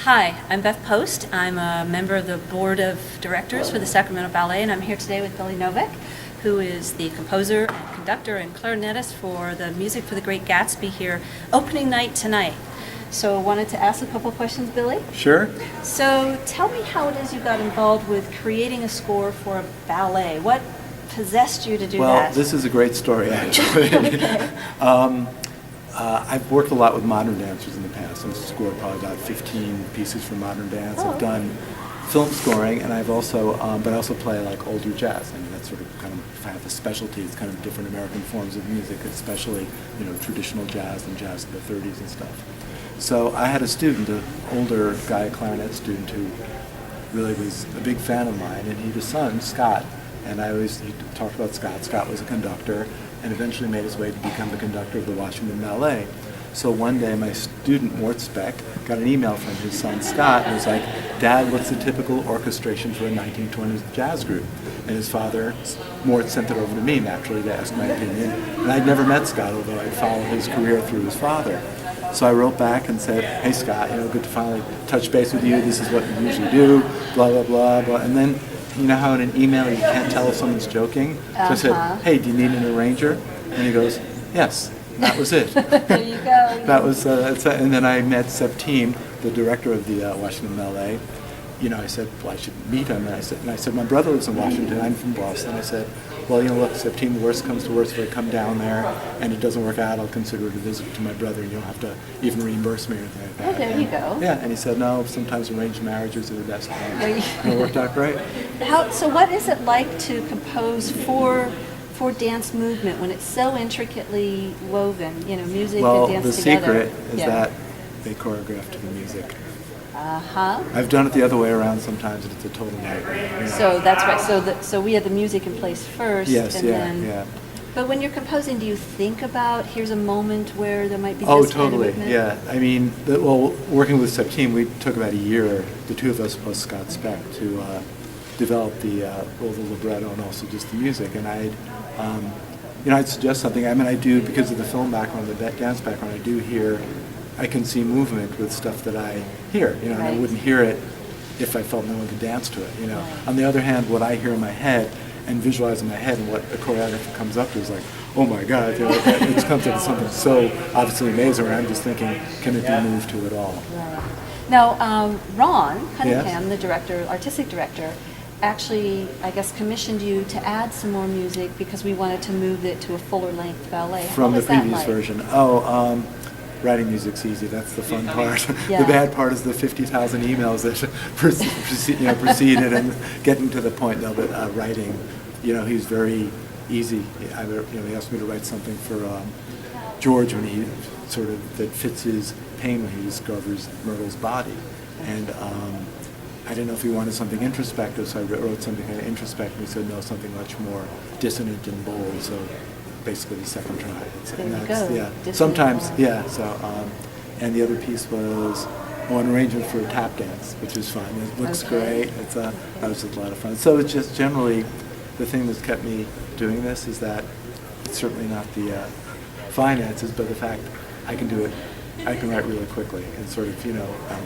Hi, I'm Beth Post. I'm a member of the board of directors for the Sacramento Ballet, and I'm here today with Billy Novick, who is the composer and conductor and clarinetist for the music for the Great Gatsby here, opening night tonight. So I wanted to ask a couple questions, Billy. Sure. So tell me how it is you got involved with creating a score for a ballet. What possessed you to do that? Well, this is a great story, actually. Okay. I've worked a lot with modern dancers in the past. I've scored probably about 15 pieces for modern dance. Oh. I've done film scoring, and I've also, but I also play like older jazz. I mean, that's sort of kind of, if I have a specialty, it's kind of different American forms of music, especially, traditional jazz and jazz of the 30s and stuff. So I had a student, an older guy, a clarinet student, who really was a big fan of mine, and he had a son, Scott, and he talked about Scott. Scott was a conductor, and eventually made his way to become the conductor of the Washington Ballet. So one day my student, Mort Speck, got an email from his son Scott and was like, "Dad, what's the typical orchestration for a 1920s jazz group?" And his father, Mort, sent it over to me naturally to ask my opinion. And I'd never met Scott, although I'd followed his career through his father. So I wrote back and said, "Hey Scott, good to finally touch base with you. This is what you usually do, blah, blah, blah, blah." And then, you know how in an email you can't tell if someone's joking? So I said, "Hey, do you need an arranger?" And he goes, "Yes." And that was it. There you go. That was, and then I met Septime, the director of the Washington Ballet. I said, well, I should meet him. And I said, my brother lives in Washington. I'm from Boston. I said, well, look, Septime, the worst comes to worst, if I come down there and it doesn't work out, I'll consider it a visit to my brother, and you don't have to even reimburse me or anything like that. Oh, there you go. Yeah, and he said, no, sometimes arranged marriages are the best. And it worked out great. So what is it like to compose for dance movement when it's so intricately woven, music and dance together? Well, the secret is that they choreograph to the music. Uh-huh. I've done it the other way around sometimes, and it's a total nightmare. So that's right. So we had the music in place first. Yes, and yeah. But when you're composing, do you think about, here's a moment where there might be Oh, this totally, kind of movement? yeah. I mean, working with Septime, we took about a year, the two of us plus Scott Speck, to develop the libretto and also just the music. And I'd suggest something. I mean, I do, because of the film background, the dance background, I can see movement with stuff that I hear, and I wouldn't hear it if I felt no one could dance to it, Right. On the other hand, what I hear in my head and visualize in my head and what a choreographer comes up to is like, oh my God, it comes up with something so obviously amazing, and I'm just thinking, can it be moved to at all? Right. Now, Ron Cunningham, Yes? the artistic director, actually, I guess, commissioned you to add some more music because we wanted to move it to a fuller length ballet. From the previous like? version. Writing music's easy. That's the fun part. Yeah. The bad part is the 50,000 emails that preceded and getting to the point. No, but writing, he's very easy. He asked me to write something for George when he that fits his pain when he discovers Myrtle's body, and I didn't know if he wanted something introspective, so I wrote something kind of introspective. He said no, something much more dissonant and bold. So basically the second try. Go. Sometimes, yeah. So, and the other piece was an arrangement for a tap dance, which is fun. It looks great. That was a lot of fun. So it's just generally the thing that's kept me doing this is that it's certainly not the finances, but the fact I can do it. I can write really quickly and I don't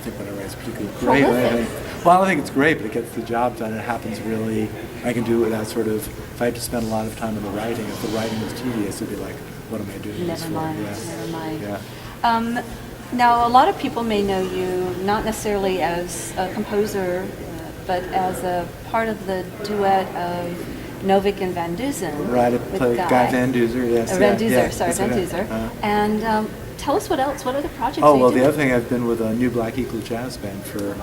think when I write it's particularly great or anything. Well, I don't think it's great, but it gets the job done. It happens really, I can do it without if I had to spend a lot of time on the writing, if the writing was tedious, it'd be like, what am I doing this for? Never mind. Yeah. Now, a lot of people may know you not necessarily as a composer, but as a part of the duet of Novick and Van Dusen. Right, I played Guy Van Duser, yes. Van Duser. And tell us what other projects are you well, doing? the other thing, I've been with a New Black Eagle Jazz Band for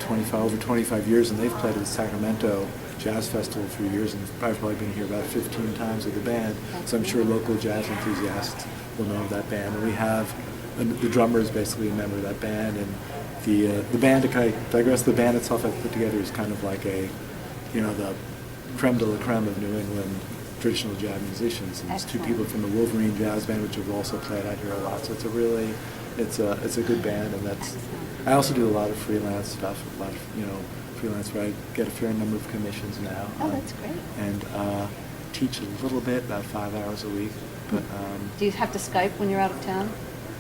over 25 years, and they've played at the Sacramento Jazz Festival for years, and I've probably been here about 15 times with the band, so I'm sure local jazz enthusiasts will know of that band. And we have, the drummer is basically a member of that band, and the band, to kind of digress, the band itself I've put together is kind of like the creme de la creme of New England traditional jazz musicians, and there's two people from the Wolverine Jazz Band, which have also played out here a lot. So it's a good band, and I also do a lot of freelance stuff, a lot of freelance where I get a fair number of commissions now. Oh, that's great. And teach a little bit, about 5 hours a week. But do you have to Skype when you're out of town?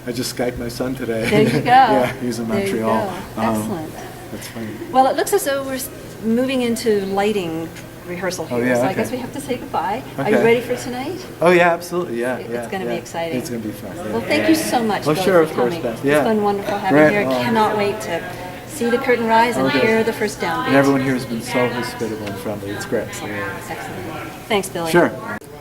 I just Skyped my son today. There you go. Yeah, he's in There you Montreal. go. Excellent. That's funny. Well, it looks as though we're moving into lighting rehearsal here, Oh, yeah, so I okay. guess we have to say goodbye. Are you Okay. ready for tonight? Oh yeah, absolutely. Yeah, It's yeah. gonna be yeah. exciting. It's gonna be fun. Yeah. Well, thank you so much, Oh, Billy, sure, for of course, coming. Beth. Yeah. It's been wonderful having Great. you here. Oh. Cannot wait to see the curtain rise and Okay. hear the first downbeat. And everyone here has been so hospitable and friendly. It's great. So, yeah. Excellent. Thanks, Billy. Sure.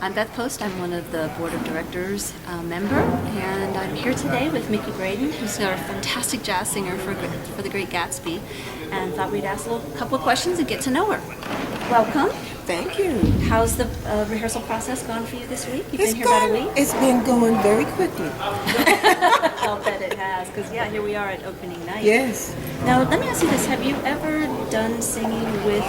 I'm Beth Post. I'm one of the Board of Directors member, and I'm here today with Mickey Braden, who's a fantastic jazz singer for the Great Gatsby, and thought we'd ask a couple of questions and get to know her. Welcome. Thank you. How's the rehearsal process gone for you this week? You've It's been here about a week? It's been going very quickly. I'll bet it has, because yeah, here we are at opening night. Yes. Now, let me ask you this. Have you ever done singing with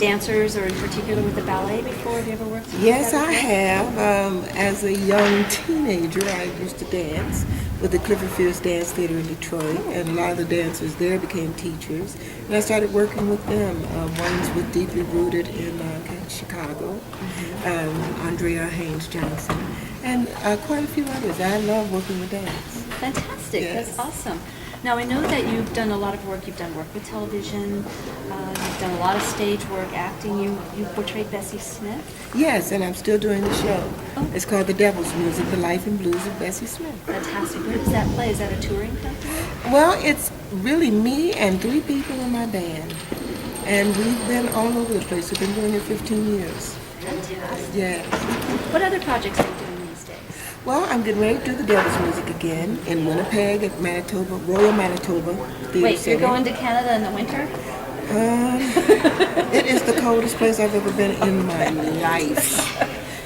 dancers, or in particular with the ballet before? Have you ever worked with Yes, that I before? have. As a young teenager, I used to dance with the Clifford Fierce Dance Theater in Detroit, and a lot of the dancers there became teachers. And I started working with them. Ones were deeply rooted in Chicago, Andrea Haynes Johnson, and quite a few others. I love working with dance. Fantastic. Yes. That's awesome. Now, I know that you've done a lot of work. You've done work with television. You've done a lot of stage work, acting. You portrayed Bessie Smith. Yes, and I'm still doing the show. Oh. It's called The Devil's Music, The Life and Blues of Bessie Smith. Fantastic. Where does that play? Is that a touring company? Well, it's really me and 3 people in my band. And we've been all over the place. We've been doing it 15 years. Fantastic. Yes. What other projects are you doing these days? Well, I'm getting ready to do the Devil's Music again in Winnipeg at Manitoba, Royal Manitoba Theatre Wait, Center. you're going to Canada in the winter? It is the coldest place I've ever been in my life.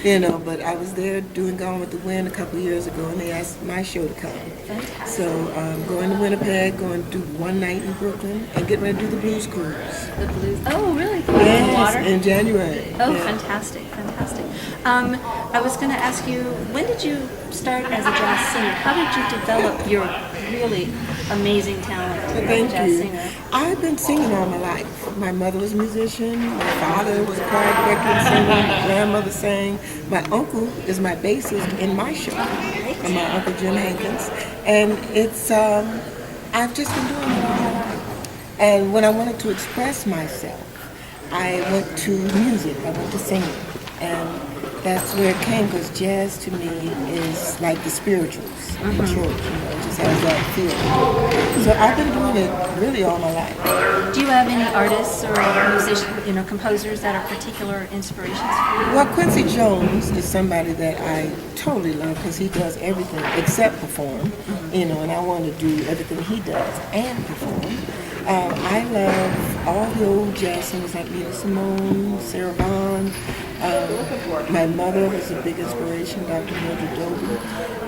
You know, but I was there doing Gone with the Wind a couple of years ago, and they asked my show to come. Fantastic. So I'm going to Winnipeg, going to do one night in Brooklyn, and getting ready to do the Blues Cruise. The blues. Oh, really? In the Yes, water? in January. Oh, Yeah. fantastic, fantastic. I was going to ask you, when did you start as a jazz singer? How did you develop your really amazing talent as a Thank jazz you. singer? I've been singing all my life. My mother was a musician. My father was a choir director and singer. My grandmother sang. My uncle is my bassist in my show, and my uncle Jim Hankins. And it's I've just been doing it all my life. And when I wanted to express myself, I went to music. I went to singing, and that's where it came, because jazz to me is like the spirituals in church, it just has that feel. So I've been doing it really all my life. Do you have any artists or musicians, composers that are particular inspirations for you? Well, Quincy Jones is somebody that I totally love, because he does everything except perform, and I want to do everything he does and perform. I love all the old jazz singers like Nina Simone, Sarah Vaughan. My mother was a big inspiration, Dr. Mildred Doby.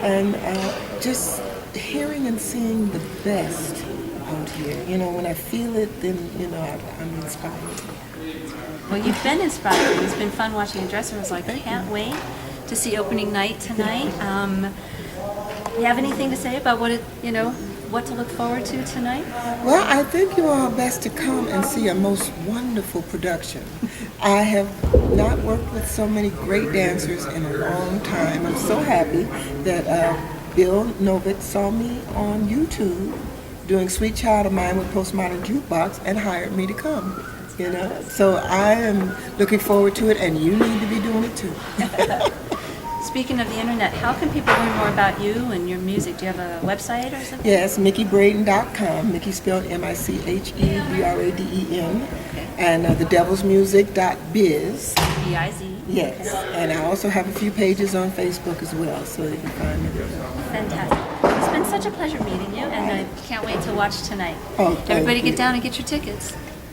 And just hearing and seeing the best out here. When I feel it, then, I'm inspired. Well, you've been inspiring. It's been fun watching you dress. I was like, I can't wait to see opening night tonight. You have anything to say about what to look forward to tonight? Well, I think you all best to come and see a most wonderful production. I have not worked with so many great dancers in a long time. I'm so happy that Bill Novick saw me on YouTube doing Sweet Child of Mine with Postmodern Jukebox and hired me to come. So I am looking forward to it, and you need to be doing it too. Speaking of the internet, how can people learn more about you and your music? Do you have a website or something? Yes, MickeyBraden.com. Mickey spelled MiCheBraden. And thedevilsmusic.biz. B-I-Z. Yes, and I also have a few pages on Facebook as well, so you can find me there. Fantastic. It's been such a pleasure meeting you, and I can't wait to watch tonight. Oh, thank Everybody you. get down and get your tickets.